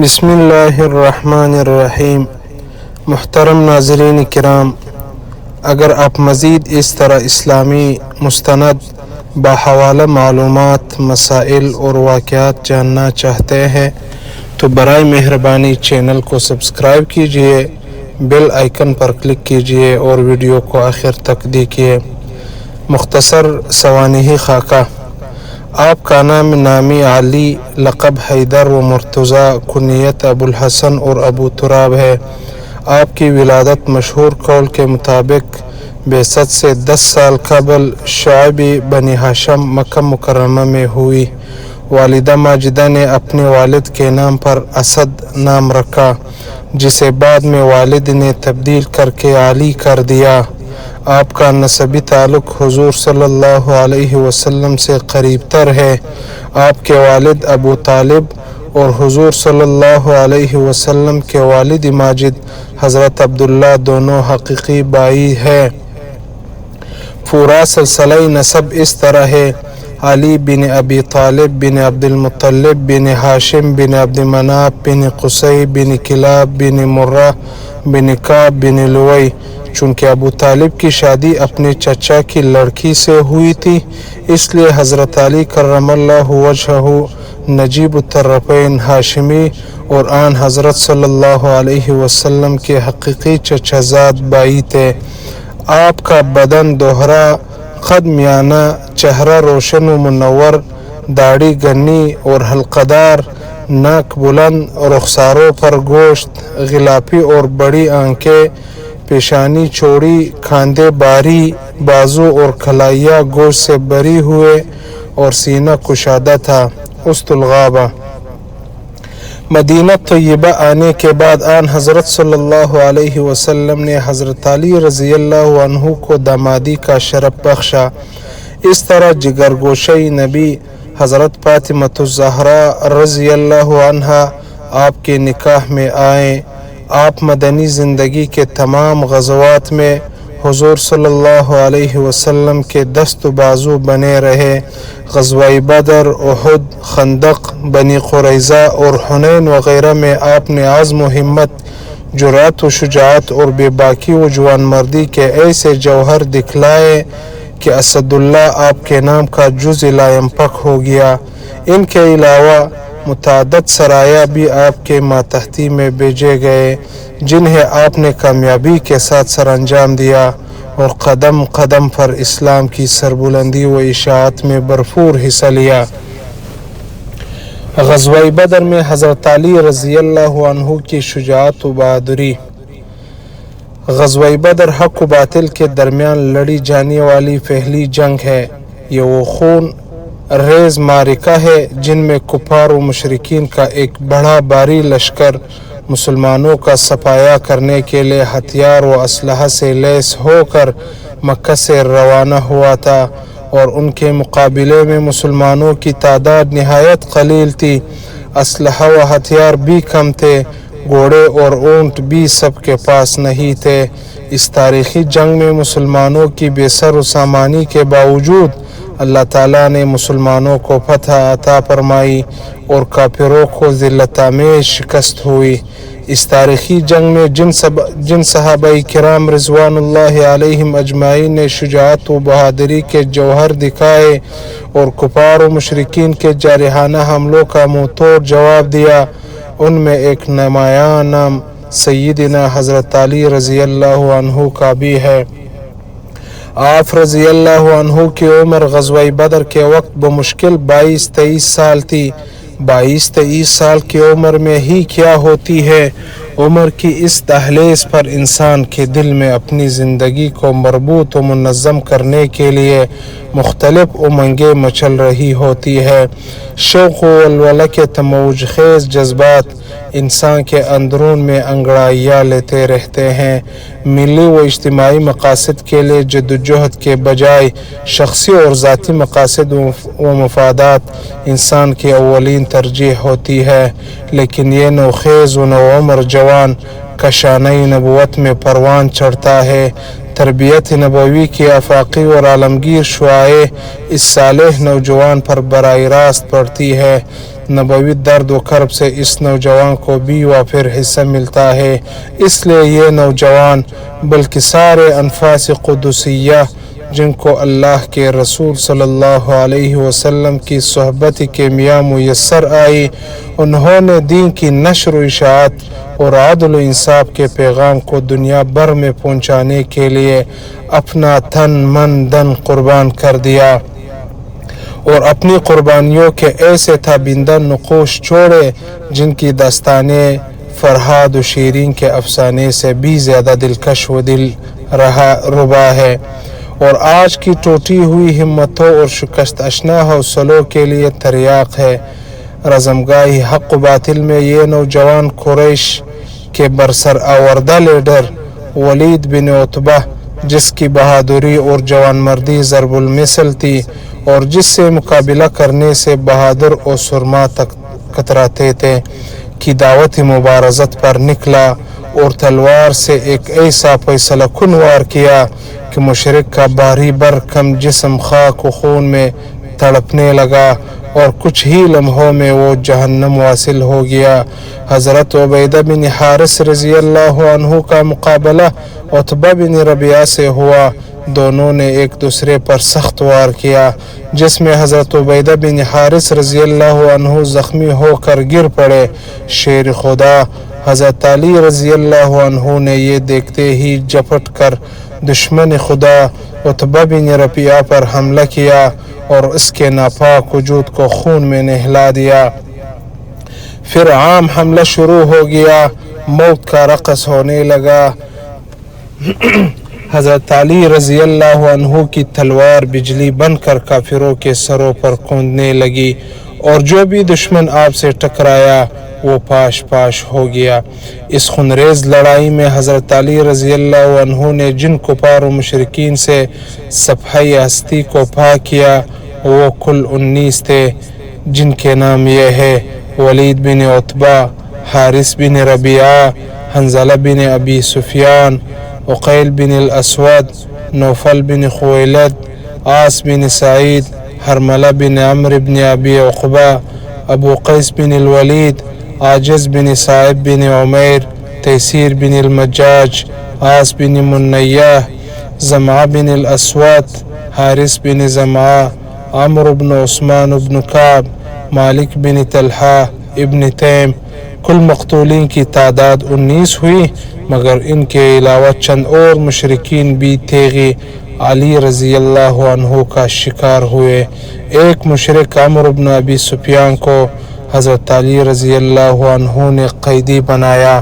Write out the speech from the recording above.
بسم اللہ الرحمن الرحیم۔ محترم ناظرین کرام، اگر آپ مزید اس طرح اسلامی مستند باحوالہ معلومات، مسائل اور واقعات جاننا چاہتے ہیں تو برائے مہربانی چینل کو سبسکرائب کیجئے، بیل آئیکن پر کلک کیجئے اور ویڈیو کو آخر تک دیکھیے۔ مختصر سوانحی خاکہ۔ آپ کا نامی علی، لقب حیدر و مرتضی، کنیت ابو الحسن اور ابو تراب ہے۔ آپ کی ولادت مشہور قول کے مطابق بعثت سے 10 سال قبل شعیب بنی ہاشم مکہ مکرمہ میں ہوئی۔ والدہ ماجدہ نے اپنے والد کے نام پر اسد نام رکھا، جسے بعد میں والد نے تبدیل کر کے علی کر دیا۔ آپ کا نسبی تعلق حضور صلی اللہ علیہ وسلم سے قریب تر ہے۔ آپ کے والد ابو طالب اور حضور صلی اللہ علیہ وسلم کے والد ماجد حضرت عبداللہ دونوں حقیقی بھائی ہیں۔ پورا سلسلہ نسب اس طرح ہے: علی بن ابی طالب بن عبد المطلب بن ہاشم بن عبد مناف بن قصی بن کلاب بن مرہ بن کعب بن لوئی۔ چونکہ ابو طالب کی شادی اپنے چچا کی لڑکی سے ہوئی تھی، اس لیے حضرت علی کرم اللہ وجہہ نجیب الطرفین ہاشمی اور آن حضرت صلی اللہ علیہ وسلم کے حقیقی چچا زاد بھائی تھے۔ آپ کا بدن دوہرا قد میانہ، چہرہ روشن و منور، داڑھی گھنی اور حلقہ دار، ناک بلند، رخساروں پر گوشت، غلاپی اور بڑی آنکھیں، پیشانی چوڑی، کاندھے بھاری، بازو اور کلائی گوشت سے بھری ہوئے اور سینہ کشادہ تھا۔ وسط الغابہ۔ مدینہ طیبہ آنے کے بعد آن حضرت صلی اللہ علیہ وسلم نے حضرت علی رضی اللہ عنہ کو دامادی کا شرف بخشا۔ اس طرح جگر گوشہ نبی حضرت فاطمۃ الزہرا رضی اللہ عنہا آپ کے نکاح میں آئیں۔ آپ مدنی زندگی کے تمام غزوات میں حضور صلی اللہ علیہ وسلم کے دست و بازو بنے رہے۔ غزوہ بدر، احد، خندق، بنی قریظہ اور حنین وغیرہ میں آپ نے عزم و ہمت، جرأت و شجاعت اور بے باکی و جوان مردی کے ایسے جوہر دکھلائے کہ اسد اللہ آپ کے نام کا جز لا ینفک ہو گیا۔ ان کے علاوہ متعدد سرایہ بھی آپ کے ماتحتی میں بھیجے گئے، جنہیں آپ نے کامیابی کے ساتھ سر انجام دیا اور قدم قدم پر اسلام کی سربلندی و اشاعت میں بھرپور حصہ لیا۔ غزوہ بدر میں حضرت علی رضی اللہ عنہ کی شجاعت و بہادری۔ غزوہ بدر حق و باطل کے درمیان لڑی جانے والی پہلی جنگ ہے۔ یہ وہ خون ریز معرکہ ہے جن میں کفار و مشرکین کا ایک بڑا بھاری لشکر مسلمانوں کا صفایا کرنے کے لیے ہتھیار و اسلحہ سے لیس ہو کر مکہ سے روانہ ہوا تھا، اور ان کے مقابلے میں مسلمانوں کی تعداد نہایت قلیل تھی۔ اسلحہ و ہتھیار بھی کم تھے، گھوڑے اور اونٹ بھی سب کے پاس نہیں تھے۔ اس تاریخی جنگ میں مسلمانوں کی بے سر و سامانی کے باوجود اللہ تعالیٰ نے مسلمانوں کو فتح عطا فرمائی اور کافروں کو ذلت آمیز شکست ہوئی۔ اس تاریخی جنگ میں جن صحابہ کرام رضوان اللہ علیہم اجمعین نے شجاعت و بہادری کے جوہر دکھائے اور کفار و مشرکین کے جارحانہ حملوں کا منہ توڑ جواب دیا، ان میں ایک نمایاں نام سیدنا حضرت علی رضی اللہ عنہ کا بھی ہے۔ آپ رضی اللہ عنہ کی عمر غزوہ بدر کے وقت بمشکل 22-23 سال تھی۔ 22-23 سال کی عمر میں ہی کیا ہوتی ہے! عمر کی اس دہلیز پر انسان کے دل میں اپنی زندگی کو مربوط و منظم کرنے کے لیے مختلف امنگیں مچل رہی ہوتی ہے۔ شوق و ولولہ کے تموج خیز جذبات انسان کے اندرون میں انگڑائیاں لیتے رہتے ہیں۔ ملی و اجتماعی مقاصد کے لیے جدوجہد کے بجائے شخصی اور ذاتی مقاصد و مفادات انسان کی اولین ترجیح ہوتی ہے، لیکن یہ نوخیز و نوعمر جوان کشانہ نبوت میں پروان چڑھتا ہے۔ تربیت نبوی کی آفاقی اور عالمگیر شعاعیں اس صالح نوجوان پر براہ راست پڑتی ہے۔ نبوی درد و کرب سے اس نوجوان کو بھی وافر حصہ ملتا ہے۔ اس لیے یہ نوجوان بلکہ سارے انفاس قدسیہ جن کو اللہ کے رسول صلی اللہ علیہ وسلم کی صحبت کے میاں میسر آئی، انہوں نے دین کی نشر و اشاعت اور عدل و انصاف کے پیغام کو دنیا بھر میں پہنچانے کے لیے اپنا تن من دن قربان کر دیا، اور اپنی قربانیوں کے ایسے تابندہ نقوش چھوڑے جن کی داستانیں فرہاد و شیرین کے افسانے سے بھی زیادہ دلکش و دل ربا ہے، اور آج کی ٹوٹی ہوئی ہمتوں اور شکست اشنا حوصلوں کے لیے تریاق ہے۔ رزمگاہی حق و باطل میں یہ نوجوان قریش کے برسر آوردہ لیڈر ولید بن عتبہ، جس کی بہادری اور جوان مردی ضرب المثل تھی اور جس سے مقابلہ کرنے سے بہادر اور سرما تک کتراتے تھے، کی دعوت مبارزت پر نکلا اور تلوار سے ایک ایسا فیصلہ کن وار کیا کہ مشرک کا بھاری برکم جسم خاک و خون میں تڑپنے لگا اور کچھ ہی لمحوں میں وہ جہنم واصل ہو گیا۔ حضرت عبیدہ بن حارث رضی اللہ عنہ کا مقابلہ عتبہ بن ربیعہ سے ہوا۔ دونوں نے ایک دوسرے پر سخت وار کیا، جس میں حضرت عبیدہ بن حارث رضی اللہ عنہ زخمی ہو کر گر پڑے۔ شیر خدا حضرت علی رضی اللہ عنہ نے یہ دیکھتے ہی جپٹ کر دشمن خدا عتبہ بن ربیعہ پر حملہ کیا اور اس کے ناپاک وجود کو خون میں نہلا دیا۔ پھر عام حملہ شروع ہو گیا، موت کا رقص ہونے لگا۔ حضرت علی رضی اللہ عنہ کی تلوار بجلی بن کر کافروں کے سروں پر کوندنے لگی، اور جو بھی دشمن آپ سے ٹکرایا وہ پاش پاش ہو گیا۔ اس خونریز لڑائی میں حضرت علی رضی اللہ عنہ نے جن کفار و مشرکین سے صفحہ ہستی کو پاک کیا وہ کل 19 تھے، جن کے نام یہ ہے: ولید بن عتبہ، حارث بن ربیعہ، حنظلہ بن ابی سفیان، عقیل بن الاسود، نوفل بن خویلد، عاص بن سعید، حرملہ بن عمرو بن ابی عقبہ، ابو قیس بن الولید، عاجز بن صائب بن عمیر، تیسیر بن المجاج، عاص بن منیہ، زمعہ بن الاسود، حارث بن زمعہ، عمرو بن عثمان بن کعب، مالک بن طلحہ ابن تیم۔ کل مقتولین کی تعداد 19 ہوئی، مگر ان کے علاوہ چند اور مشرکین بھی تیغ علی رضی اللہ عنہ کا شکار ہوئے۔ ایک مشرک عمرو بن ابی سفیان کو حضرت علی رضی اللہ عنہ نے قیدی بنایا۔